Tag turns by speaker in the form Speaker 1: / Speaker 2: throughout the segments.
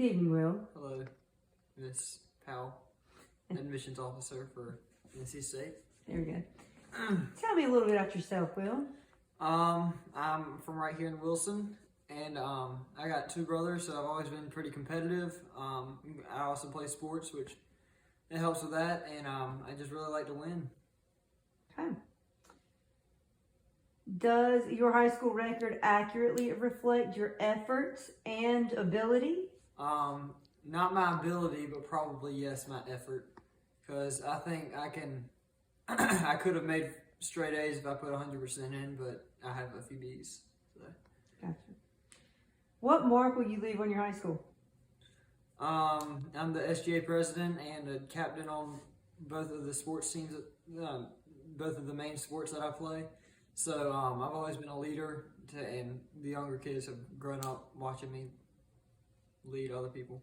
Speaker 1: evening, Will.
Speaker 2: Hello, Miss Powell, admissions officer for NC State.
Speaker 1: There we go. Tell me a little bit about yourself, Will.
Speaker 2: I'm from right here in Wilson, and I got two brothers, so I've always been pretty competitive. I also play sports, which it helps with that, and I just really like to win.
Speaker 1: Okay. Does your high school record accurately reflect your efforts and ability?
Speaker 2: Not my ability, but probably yes, my effort, because I think I can. I could have made straight A's if I put 100% in, but I have a few B's. So.
Speaker 1: Gotcha. What mark will you leave on your high school?
Speaker 2: I'm the SGA president and a captain on both of the sports teams, both of the main sports that I play. So I've always been a leader, and the younger kids have grown up watching me lead other people.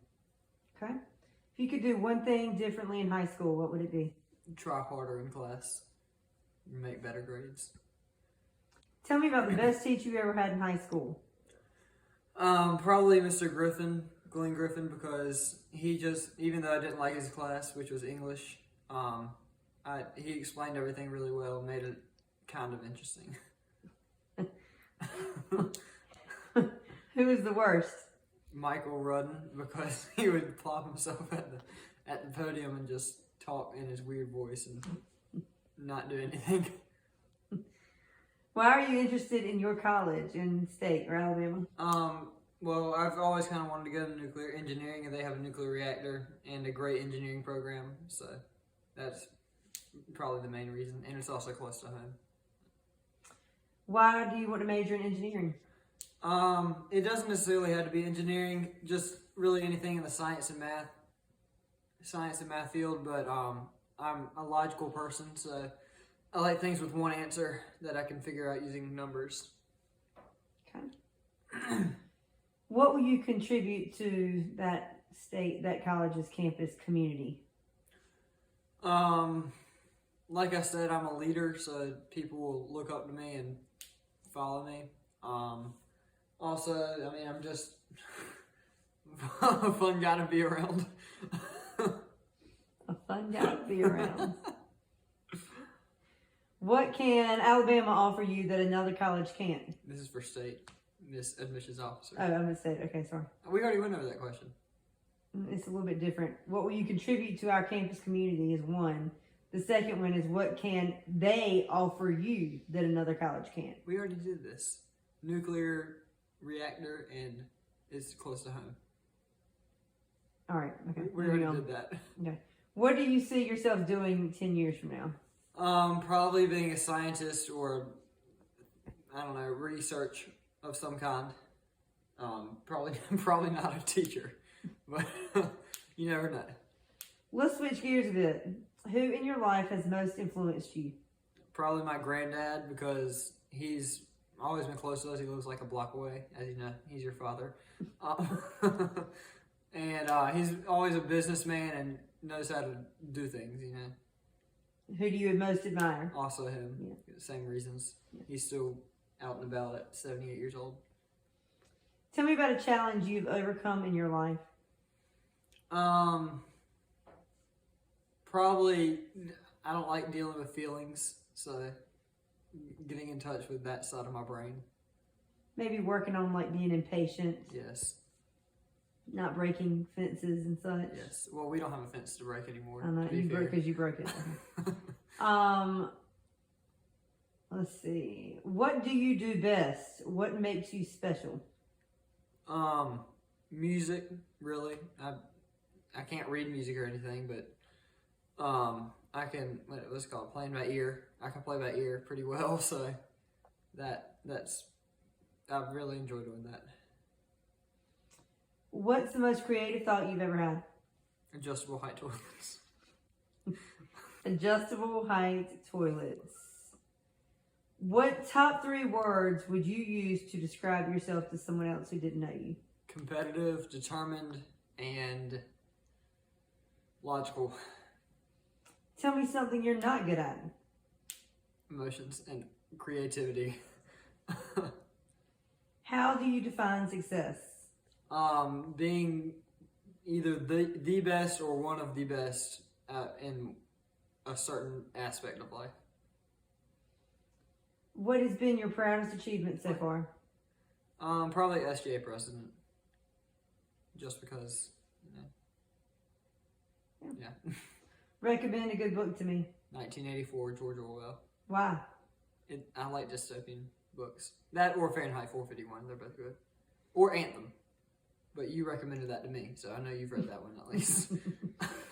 Speaker 1: Okay. If you could do one thing differently in high school, what would it be?
Speaker 2: Try harder in class, make better grades.
Speaker 1: Tell me about the best teacher you ever had in high school.
Speaker 2: Probably Mr. Glenn Griffin, because he just, even though I didn't like his class, which was English, he explained everything really well, made it kind of interesting.
Speaker 1: Who was the worst?
Speaker 2: Michael Rudden, because he would plop himself at the podium and just talk in his weird voice and not do anything.
Speaker 1: Why are you interested in your college in state or Alabama?
Speaker 2: Well, I've always kind of wanted to go to nuclear engineering, and they have a nuclear reactor and a great engineering program, so that's probably the main reason, and it's also close to home.
Speaker 1: Why do you want to major in engineering?
Speaker 2: It doesn't necessarily have to be engineering, just really anything in the science and math field, but I'm a logical person, so I like things with one answer that I can figure out using numbers.
Speaker 1: Okay. What will you contribute to that college's campus community?
Speaker 2: Like I said, I'm a leader, so people will look up to me and follow me. Also, I mean, I'm just a fun guy to be around.
Speaker 1: A fun guy to be around. What can Alabama offer you that another college can't?
Speaker 2: This is for state, Miss Admissions Officer.
Speaker 1: Oh, I'm going to say it. Okay, sorry.
Speaker 2: We already went over that question.
Speaker 1: It's a little bit different. What will you contribute to our campus community is one. The second one is what can they offer you that another college can't?
Speaker 2: We already did this. Nuclear reactor, and it's close to home.
Speaker 1: All right. Okay.
Speaker 2: We already did that.
Speaker 1: Okay. What do you see yourself doing 10 years from now?
Speaker 2: Probably being a scientist or, I don't know, research of some kind. Probably not a teacher, but you never know.
Speaker 1: Let's switch gears a bit. Who in your life has most influenced you?
Speaker 2: Probably my granddad, because he's always been close to us. He lives like a block away, as you know. He's your father. And he's always a businessman and knows how to do things, you know.
Speaker 1: Who do you most admire?
Speaker 2: Also him.
Speaker 1: Yeah.
Speaker 2: Same reasons. Yeah. He's still out and about at 78 years old.
Speaker 1: Tell me about a challenge you've overcome in your life.
Speaker 2: Probably, I don't like dealing with feelings, so getting in touch with that side of my brain.
Speaker 1: Maybe working on like being impatient.
Speaker 2: Yes.
Speaker 1: Not breaking fences and such.
Speaker 2: Yes. Well, we don't have a fence to break anymore.
Speaker 1: I know, because you broke it. Let's see. What do you do best? What makes you special?
Speaker 2: Music, really. I can't read music or anything, but I can, what's it called, playing by ear. I can play by ear pretty well, so I've really enjoyed doing that.
Speaker 1: What's the most creative thought you've ever had?
Speaker 2: Adjustable height toilets.
Speaker 1: Adjustable height toilets. What top 3 words would you use to describe yourself to someone else who didn't know you?
Speaker 2: Competitive, determined, and logical.
Speaker 1: Tell me something you're not good at.
Speaker 2: Emotions and creativity.
Speaker 1: How do you define success?
Speaker 2: Being either the best or one of the best in a certain aspect of life.
Speaker 1: What has been your proudest achievement so far?
Speaker 2: Probably SGA president. Just because, yeah.
Speaker 1: Recommend a good book to me.
Speaker 2: 1984, George Orwell.
Speaker 1: Why?
Speaker 2: I like dystopian books. That or Fahrenheit 451. They're both good. Or Anthem. But you recommended that to me, so I know you've read that one at least.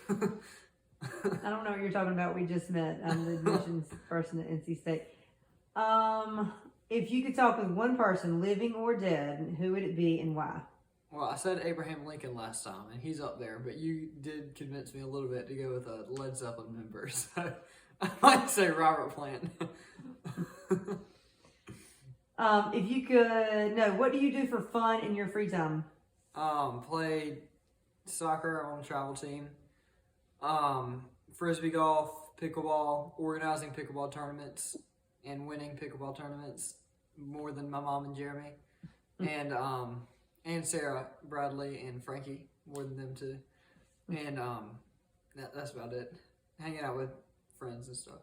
Speaker 1: I don't know what you're talking about. We just met. I'm the admissions person at NC State. If you could talk with one person, living or dead, who would it be and why?
Speaker 2: Well, I said Abraham Lincoln last time, and he's up there, but you did convince me a little bit to go with a Led Zeppelin member, so I might say Robert Plant.
Speaker 1: If you could, no, what do you do for fun in your free time?
Speaker 2: Play soccer on a travel team, frisbee golf, pickleball, organizing pickleball tournaments, and winning pickleball tournaments more than my mom and Jeremy, and Sarah, Bradley, and Frankie more than them too, and that's about it. Hanging out with friends and stuff.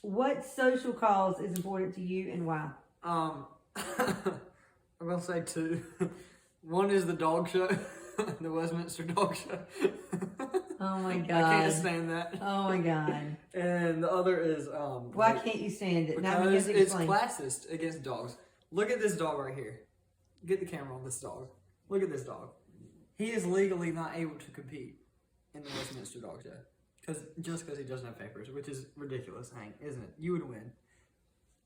Speaker 1: What social cause is important to you and why?
Speaker 2: I'm gonna say two. One is the dog show, the Westminster Dog Show.
Speaker 1: Oh my god!
Speaker 2: I can't stand that.
Speaker 1: Oh my god!
Speaker 2: And the other is
Speaker 1: why can't you stand it? Now
Speaker 2: because it's classist against dogs. Look at this dog right here. Get the camera on this dog. Look at this dog. He is legally not able to compete in the Westminster Dog Show just because he doesn't have papers, which is ridiculous, Hank, isn't it? You would win.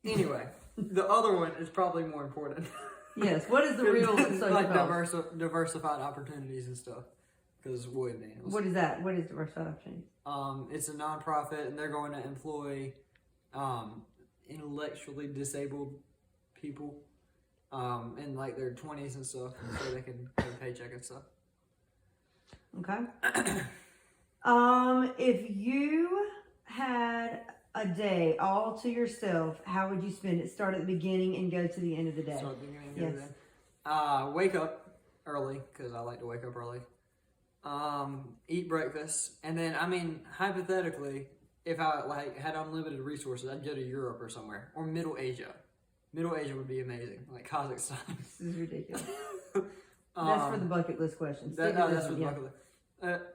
Speaker 2: Anyway, the other one is probably more important.
Speaker 1: Yes. What is the real social
Speaker 2: like
Speaker 1: cause?
Speaker 2: Diversified opportunities and stuff. Because wood nails.
Speaker 1: What is that? What is diversified opportunities?
Speaker 2: It's a nonprofit, and they're going to employ intellectually disabled people in like their 20s and stuff, so they can get a paycheck and stuff.
Speaker 1: Okay. If you had a day all to yourself, how would you spend it? Start at the beginning and go to the end of the day.
Speaker 2: Start at the beginning and go to the end. Wake up early, because I like to wake up early. Eat breakfast, and then, I mean, hypothetically, if I had unlimited resources, I'd go to Europe or somewhere, or Middle Asia. Middle Asia would be amazing, like Kazakhstan.
Speaker 1: This is ridiculous. That's for the bucket list questions.
Speaker 2: That's for the bucket list.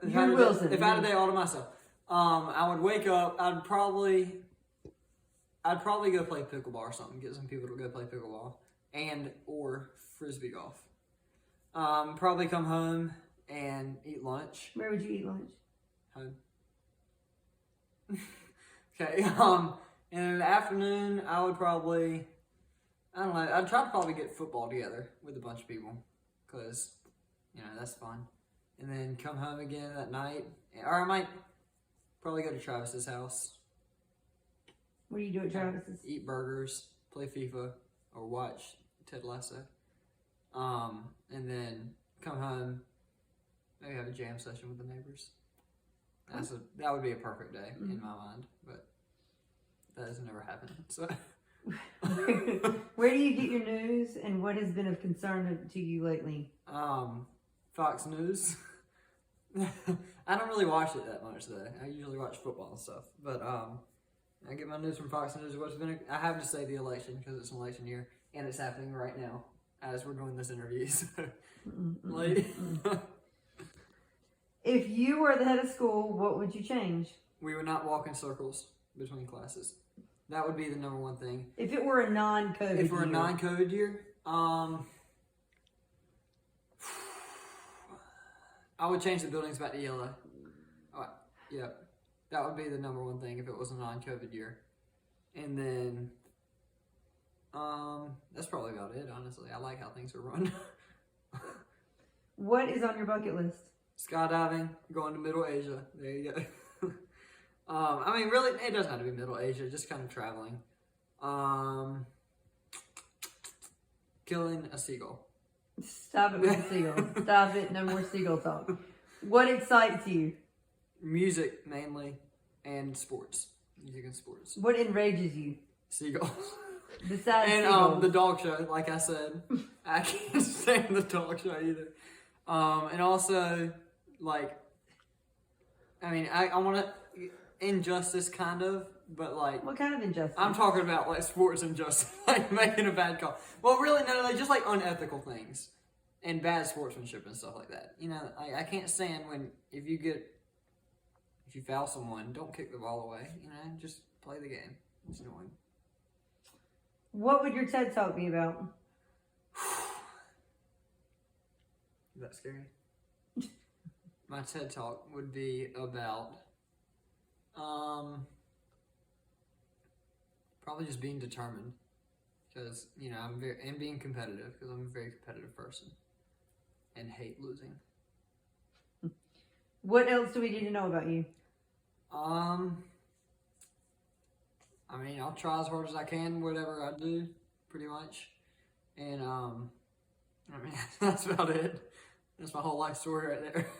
Speaker 1: You're Wilson.
Speaker 2: If I had a day all to myself, I would wake up. I'd probably go play pickleball or something. Get some people to go play pickleball or frisbee golf. Probably come home and eat lunch.
Speaker 1: Where would you eat lunch?
Speaker 2: Home. Okay. And in the afternoon, I would probably, I don't know, I'd try to probably get football together with a bunch of people, because, that's fun. And then come home again that night, or I might probably go to Travis's house.
Speaker 1: What do you do at Travis's?
Speaker 2: Eat burgers, play FIFA, or watch Ted Lasso. And then come home, maybe have a jam session with the neighbors. That would be a perfect day in my mind, but that has never happened. So,
Speaker 1: where do you get your news, and what has been of concern to you lately?
Speaker 2: Fox News. I don't really watch it that much though. I usually watch football and stuff, but I get my news from Fox News. I have to say the election, because it's an election year and it's happening right now as we're doing this interview. So,
Speaker 1: if you were the head of school, what would you change?
Speaker 2: We would not walk in circles between classes. That would be the number one thing.
Speaker 1: If it were a non-COVID year.
Speaker 2: If we're a non-COVID year, I would change the buildings back to yellow. Yeah, that would be the number one thing if it was a non-COVID year. And then, that's probably about it, honestly. I like how things are run.
Speaker 1: What is on your bucket list?
Speaker 2: Skydiving, going to Middle Asia. There you go. I mean, really, it doesn't have to be Middle Asia, just kind of traveling. Killing a seagull.
Speaker 1: Stop it with the seagull. Stop it. No more seagull talk. What excites you?
Speaker 2: Music, mainly, and sports. Music and sports.
Speaker 1: What enrages you?
Speaker 2: Seagulls.
Speaker 1: Besides
Speaker 2: and
Speaker 1: seagulls.
Speaker 2: The dog show, like I said. I can't stand the talk show either. And also, like, I mean, I want to injustice kind of, but like,
Speaker 1: What kind of injustice?
Speaker 2: I'm talking about like sports injustice, like making a bad call. Well, really, no, like just like unethical things and bad sportsmanship and stuff like that. You know, I can't stand when if you foul someone, don't kick the ball away. You know, just play the game. It's annoying.
Speaker 1: What would your TED Talk be about?
Speaker 2: Is that scary? My TED Talk would be about probably just being determined, because you know and being competitive, because I'm a very competitive person and hate losing.
Speaker 1: What else do we need to know about you?
Speaker 2: I mean, I'll try as hard as I can, whatever I do, pretty much. And, I mean, that's about it. That's my whole life story right there.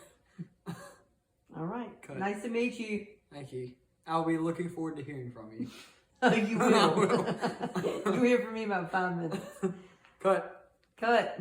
Speaker 1: All right.
Speaker 2: Cut.
Speaker 1: Nice to meet you.
Speaker 2: Thank you. I'll be looking forward to hearing from you.
Speaker 1: Oh, you will.
Speaker 2: I will.
Speaker 1: You'll hear from me in about 5 minutes.
Speaker 2: Cut.
Speaker 1: Cut.